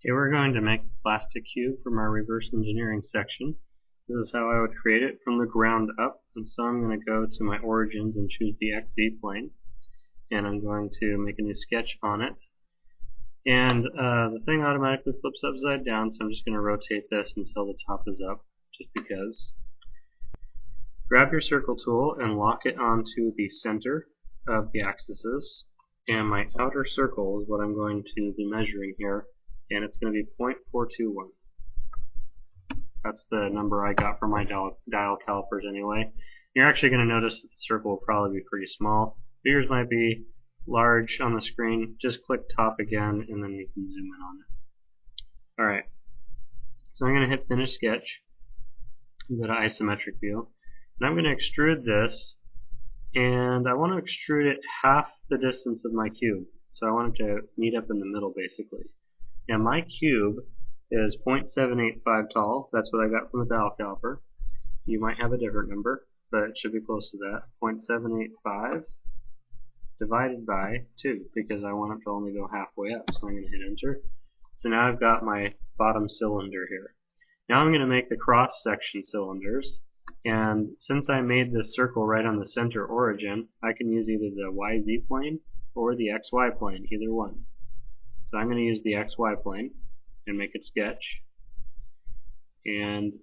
Okay, we're going to make a plastic cube from our reverse engineering section. This is how I would create it from the ground up. And so I'm going to go to my origins and choose the XZ plane. And I'm going to make a new sketch on it. And the thing automatically flips upside down, so I'm just going to rotate this until the top is up, just because. Grab your circle tool and lock it onto the center of the axes. And my outer circle is what I'm going to be measuring here. And it's going to be 0.421. That's the number I got from my dial calipers anyway. You're actually going to notice that the circle will probably be pretty small. But yours might be large on the screen. Just click top again and then you can zoom in on it. Alright, so I'm going to hit finish sketch. Go to isometric view. And I'm going to extrude this, and I want to extrude it half the distance of my cube. So I want it to meet up in the middle basically. Now my cube is 0.785 tall. That's what I got from the dial caliper. You might have a different number, but it should be close to that. 0.785 divided by 2, because I want it to only go halfway up. So I'm going to hit enter. So now I've got my bottom cylinder here. Now I'm going to make the cross section cylinders. And since I made this circle right on the center origin, I can use either the YZ plane or the XY plane, either one. So I'm going to use the XY plane and make it sketch. And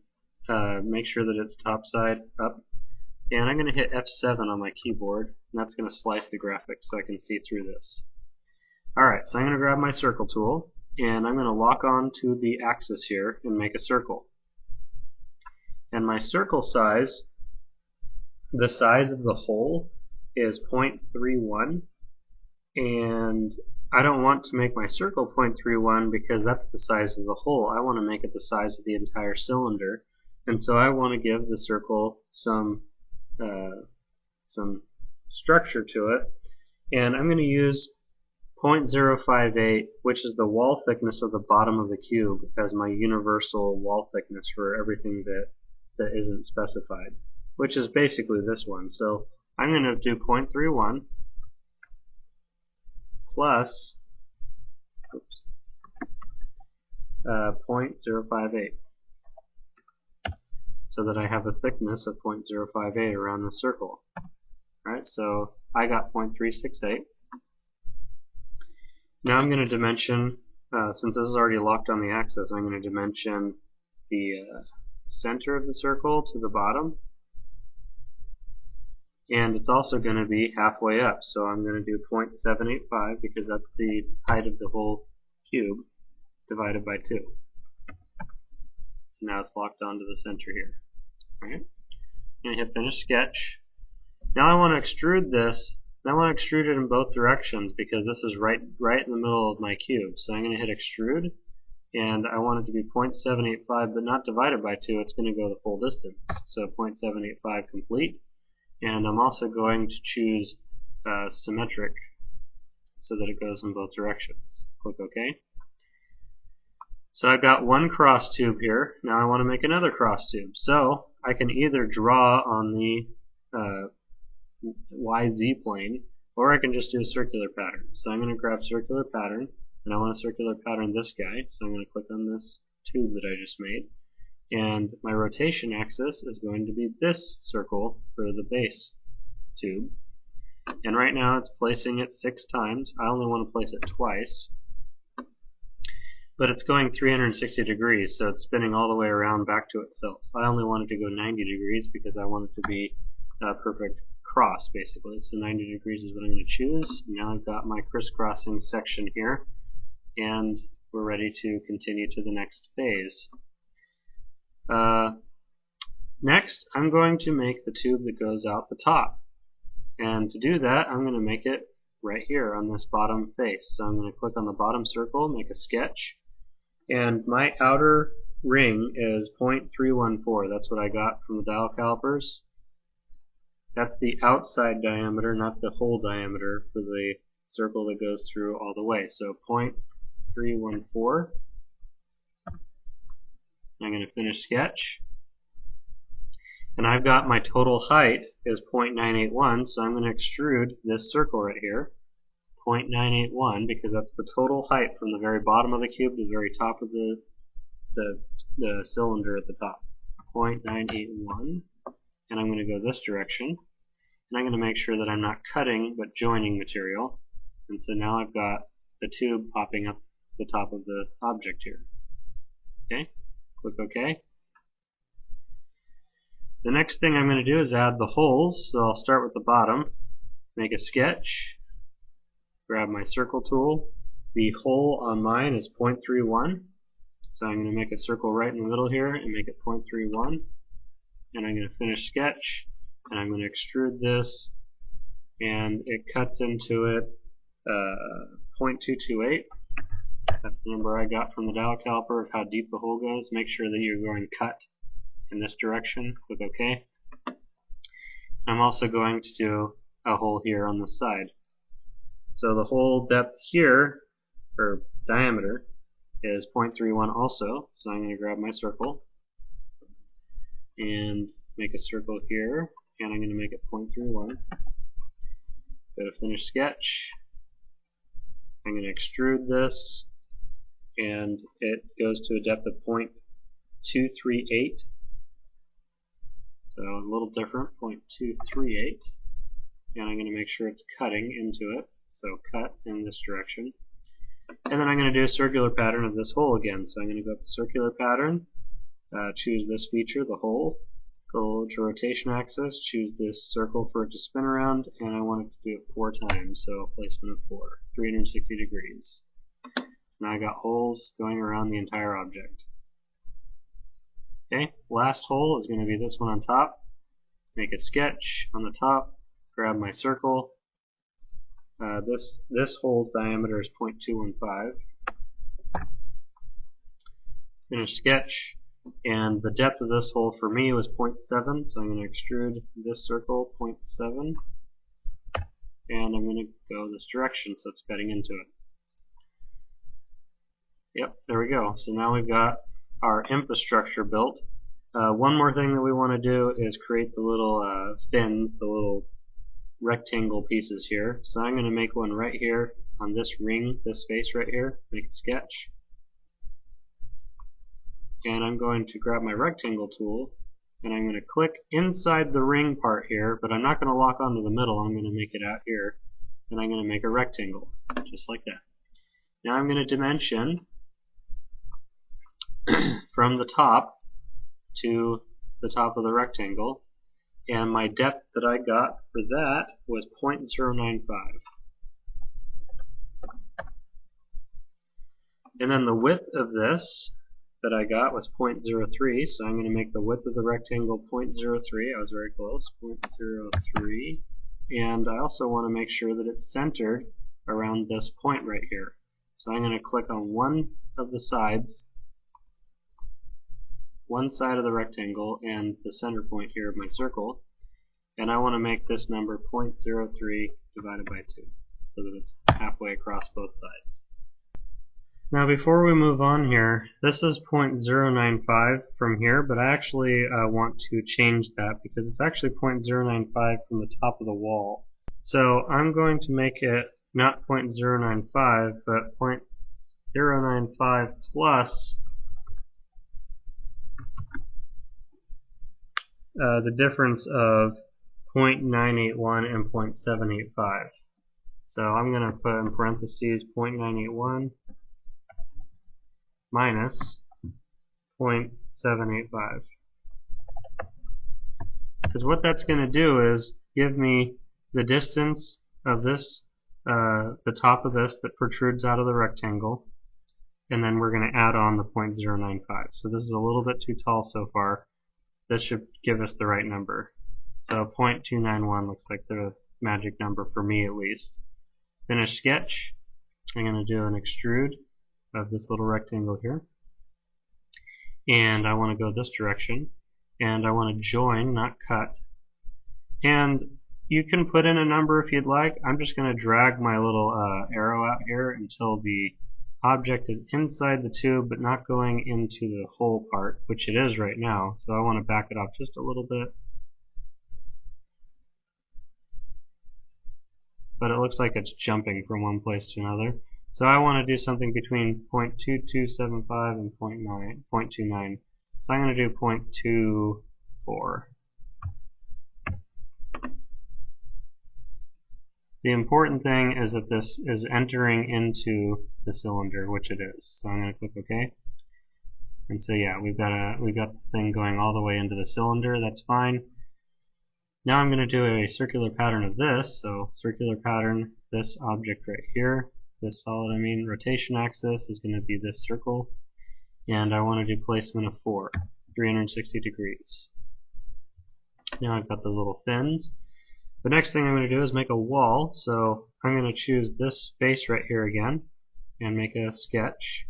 make sure that it's top side up. And I'm going to hit F7 on my keyboard, and that's going to slice the graphics so I can see through this. Alright, so I'm going to grab my circle tool, and I'm going to lock on to the axis here and make a circle. And my circle size, the size of the hole is 0.31, and I don't want to make my circle 0.31 because that's the size of the hole. I want to make it the size of the entire cylinder, and so I want to give the circle some structure to it. And I'm going to use 0.058, which is the wall thickness of the bottom of the cube, as my universal wall thickness for everything that isn't specified, which is basically this one. So I'm going to do 0.31 plus 0.058, so that I have a thickness of 0.058 around the circle. Alright, so I got 0.368. Now I'm going to dimension, since this is already locked on the axis, I'm going to dimension the center of the circle to the bottom. And it's also going to be halfway up, so I'm going to do 0.785 because that's the height of the whole cube divided by 2. So now it's locked onto the center here. Alright, I'm going to hit finish sketch. Now I want to extrude this, and I want to extrude it in both directions because this is right in the middle of my cube. So I'm going to hit extrude, and I want it to be 0.785 but not divided by 2, it's going to go the full distance. So 0.785 complete. And I'm also going to choose symmetric so that it goes in both directions. Click OK. So I've got one cross tube here. Now I want to make another cross tube. So I can either draw on the YZ plane, or I can just do a circular pattern. So I'm going to grab circular pattern, and I want a circular pattern this guy. So I'm going to click on this tube that I just made. And my rotation axis is going to be this circle for the base tube. And right now it's placing it 6 times. I only want to place it twice. But it's going 360 degrees, so it's spinning all the way around back to itself. I only want it to go 90 degrees because I want it to be a perfect cross, basically. So 90 degrees is what I'm going to choose. Now I've got my crisscrossing section here, and we're ready to continue to the next phase. Next, I'm going to make the tube that goes out the top. And to do that, I'm going to make it right here on this bottom face. So I'm going to click on the bottom circle, make a sketch. And my outer ring is 0.314. That's what I got from the dial calipers. That's the outside diameter, not the whole diameter for the circle that goes through all the way. So 0.314. I'm going to finish sketch. And I've got my total height is 0.981, so I'm going to extrude this circle right here, 0.981 because that's the total height from the very bottom of the cube to the very top of the cylinder at the top. 0.981, and I'm going to go this direction, and I'm going to make sure that I'm not cutting but joining material, and so now I've got the tube popping up the top of the object here. Okay, click OK. The next thing I'm going to do is add the holes, so I'll start with the bottom, make a sketch, grab my circle tool. The hole on mine is 0.31, so I'm going to make a circle right in the middle here and make it 0.31, and I'm going to finish sketch, and I'm going to extrude this, and it cuts into it 0.228. That's the number I got from the dial caliper of how deep the hole goes. Make sure that you're going cut in this direction. Click OK. I'm also going to do a hole here on the side. So the hole depth here, or diameter, is 0.31 also. So I'm going to grab my circle and make a circle here, and I'm going to make it 0.31. Go to finish sketch. I'm going to extrude this, and it goes to a depth of 0.238. So a little different, 0.238. And I'm going to make sure it's cutting into it. So cut in this direction. And then I'm going to do a circular pattern of this hole again. So I'm going to go up to circular pattern, choose this feature, the hole, go to rotation axis, choose this circle for it to spin around, and I want it to do it 4 times. So placement of 4, 360 degrees. So now I got holes going around the entire object. Okay, last hole is going to be this one on top. Make a sketch on the top, grab my circle. This hole's diameter is 0.215. Finish sketch, and the depth of this hole for me was 0.7, so I'm going to extrude this circle 0.7, and I'm going to go this direction so it's cutting into it. Yep, there we go. So now we've got our infrastructure built. One more thing that we want to do is create the little fins, the little rectangle pieces here. So I'm going to make one right here on this ring, this face right here, make a sketch. And I'm going to grab my rectangle tool, and I'm going to click inside the ring part here, but I'm not going to lock onto the middle. I'm going to make it out here, and I'm going to make a rectangle, just like that. Now I'm going to dimension from the top to the top of the rectangle, and my depth that I got for that was 0.095. And then the width of this that I got was 0.03, so I'm going to make the width of the rectangle 0.03. I was very close, 0.03. And I also want to make sure that it's centered around this point right here. So I'm going to click on one of the sides, one side of the rectangle, and the center point here of my circle, and I want to make this number 0.03 divided by 2, so that it's halfway across both sides. Now before we move on here, this is 0.095 from here, but I actually want to change that because it's actually 0.095 from the top of the wall. So I'm going to make it not 0.095, but 0.095 plus the difference of 0.981 and 0.785. So I'm going to put in parentheses 0.981 minus 0.785. Because what that's going to do is give me the distance of this, the top of this that protrudes out of the rectangle, and then we're going to add on the 0.095. So this is a little bit too tall so far. This should give us the right number. So 0.291 looks like the magic number for me at least. Finish sketch. I'm going to do an extrude of this little rectangle here. And I want to go this direction. And I want to join, not cut. And you can put in a number if you'd like. I'm just going to drag my little arrow out here until the object is inside the tube but not going into the hole part, which it is right now. So I want to back it off just a little bit. but it looks like it's jumping from one place to another. So I want to do something between 0.2275 and 0.29. So I'm going to do 0.24. The important thing is that this is entering into the cylinder, which it is. So I'm going to click OK. And so yeah, we've got the thing going all the way into the cylinder. That's fine. Now I'm going to do a circular pattern of this. So circular pattern, this object right here, this solid rotation axis is going to be this circle, and I want to do placement of 4, 360 degrees. Now I've got those little fins. The next thing I'm going to do is make a wall. So I'm going to choose this space right here again and make a sketch.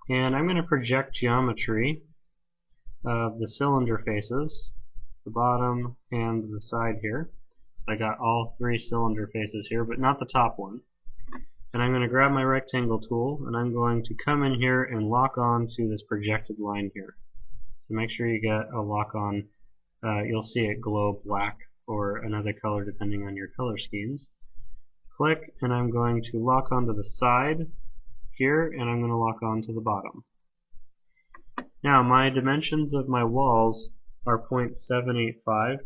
And I'm going to project geometry of the cylinder faces, the bottom and the side here. So I got all 3 cylinder faces here, but not the top one. And I'm going to grab my rectangle tool, and I'm going to come in here and lock on to this projected line here. So make sure you get a lock on. You'll see it glow black or another color depending on your color schemes. Click, and I'm going to lock onto the side here, and I'm going to lock onto the bottom. Now my dimensions of my walls are 0.785,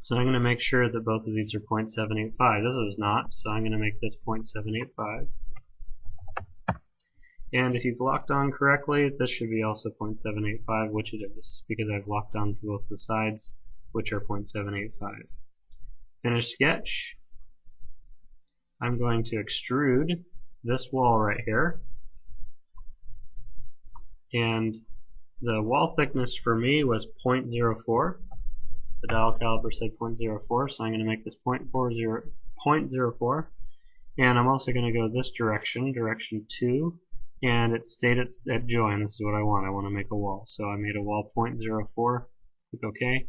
so I'm going to make sure that both of these are 0.785. This is not, so I'm going to make this 0.785. And if you've locked on correctly, this should be also 0.785, which it is, because I've locked on to both the sides, which are 0.785. Finish sketch. I'm going to extrude this wall right here, and the wall thickness for me was 0.04. The dial caliper said 0.04, so I'm going to make this 0.04, and I'm also going to go this direction, direction 2, and it stayed at join. This is what I want. I want to make a wall, so I made a wall 0.04. Click OK.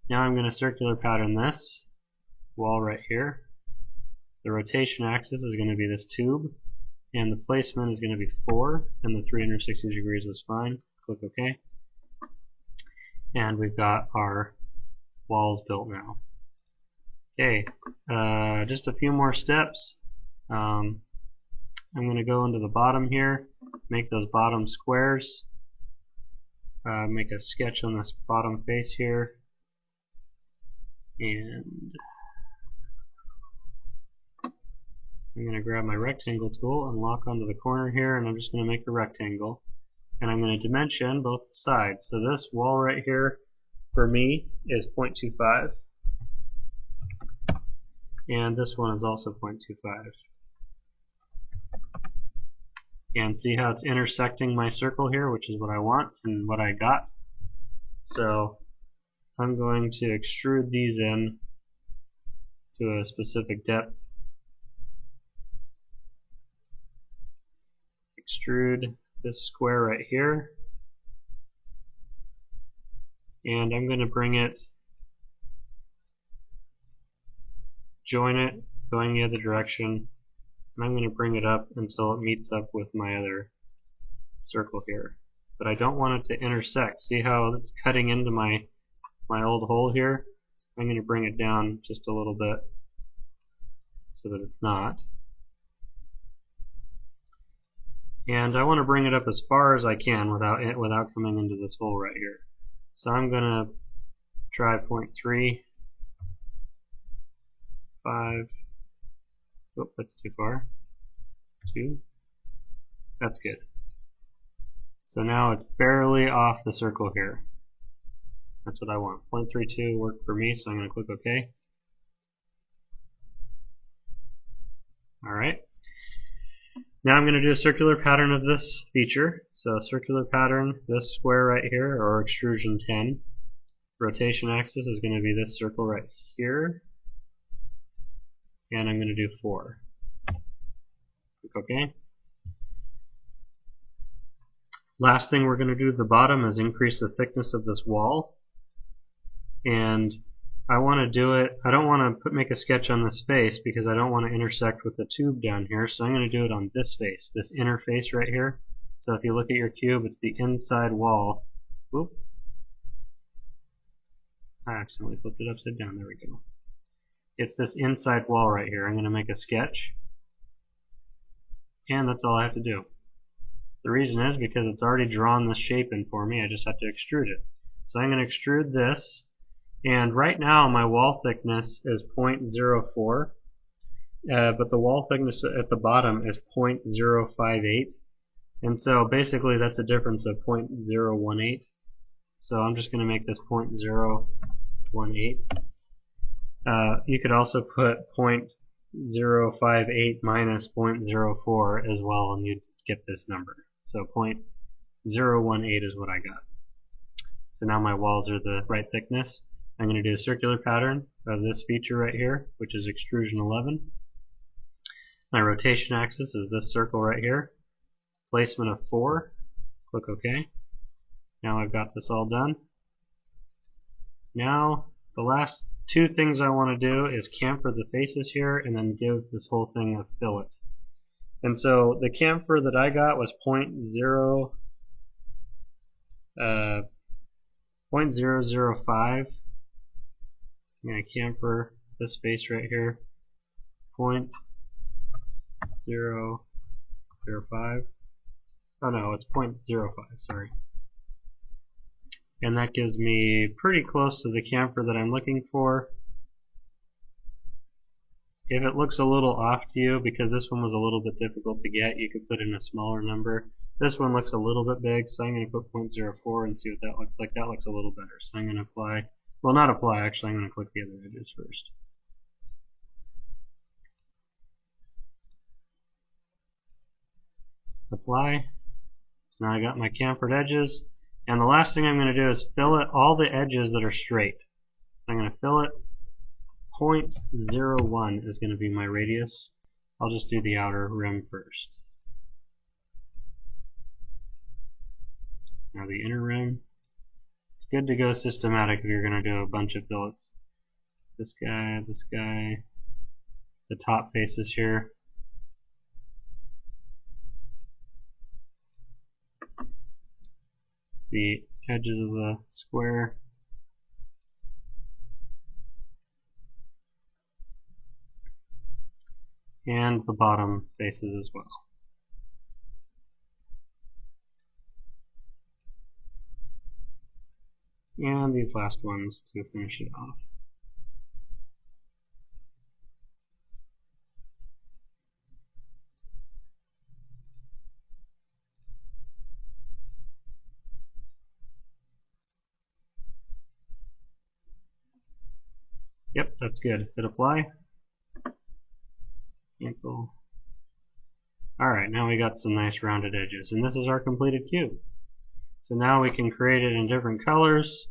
Now I'm going to circular pattern this wall right here. The rotation axis is going to be this tube, and the placement is going to be 4, and the 360 degrees is fine. Click OK. And we've got our walls built now. Okay, just a few more steps. I'm going to go into the bottom here, make those bottom squares, make a sketch on this bottom face here, and I'm going to grab my rectangle tool and lock onto the corner here, and I'm just going to make a rectangle. And I'm going to dimension both sides. So this wall right here for me is 0.25, and this one is also 0.25. And see how it's intersecting my circle here, which is what I want and what I got. So I'm going to extrude these in to a specific depth. Extrude this square right here, and I'm going to bring it, join it, going the other direction, and I'm going to bring it up until it meets up with my other circle here. But I don't want it to intersect. See how it's cutting into my old hole here? I'm going to bring it down just a little bit so that it's not. And I want to bring it up as far as I can without coming into this hole right here. So I'm going to try 0.3, 5. Oh, that's too far. 2. That's good. So now it's barely off the circle here. That's what I want. 0.32 worked for me, so I'm going to click OK. Alright. Now I'm going to do a circular pattern of this feature. So circular pattern, this square right here, or extrusion 10. Rotation axis is going to be this circle right here. And I'm going to do 4. Click OK. Last thing we're going to do at the bottom is increase the thickness of this wall. And I want to do it, I don't want to make a sketch on this face because I don't want to intersect with the tube down here, so I'm going to do it on this face, this inner face right here. So if you look at your cube, it's the inside wall. Whoop. I accidentally flipped it upside down, there we go. it's this inside wall right here. I'm going to make a sketch, and that's all I have to do. The reason is because it's already drawn the shape in for me. I just have to extrude it. So I'm going to extrude this, and right now my wall thickness is 0.04, but the wall thickness at the bottom is 0.058, and so basically that's a difference of 0.018. So I'm just going to make this 0.018. You could also put 0.058 minus 0.04 as well, and you'd get this number. So 0.018 is what I got. So now my walls are the right thickness. I'm going to do a circular pattern of this feature right here, which is extrusion 11. My rotation axis is this circle right here. Placement of 4. Click OK. Now I've got this all done. Now the last two things I want to do is chamfer the faces here and then give this whole thing a fillet. And so the chamfer that I got was 0.005. I'm going to chamfer this face right here. 0.005. Oh no, it's 0.05, sorry. And that gives me pretty close to the chamfer that I'm looking for. If it looks a little off to you, because this one was a little bit difficult to get, you could put in a smaller number. This one looks a little bit big, so I'm going to put 0.04 and see what that looks like. That looks a little better. So I'm going to apply, well, not apply, actually, I'm going to click the other edges first. Apply. So now I got my chamfered edges. And the last thing I'm going to do is fillet all the edges that are straight. I'm going to fillet 0.01 is going to be my radius. I'll just do the outer rim first. Now the inner rim. It's good to go systematic if you're going to do a bunch of fillets. This guy, the top faces here. The edges of the square. And the bottom faces as well. And these last ones to finish it off. Yep, that's good. Hit apply. Cancel. Alright, now we got some nice rounded edges, and this is our completed cube. So now we can create it in different colors.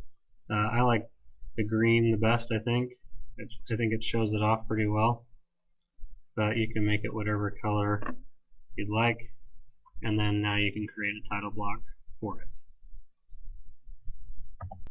I like the green the best, I think. I think it shows it off pretty well. But you can make it whatever color you'd like, and then now you can create a title block for it.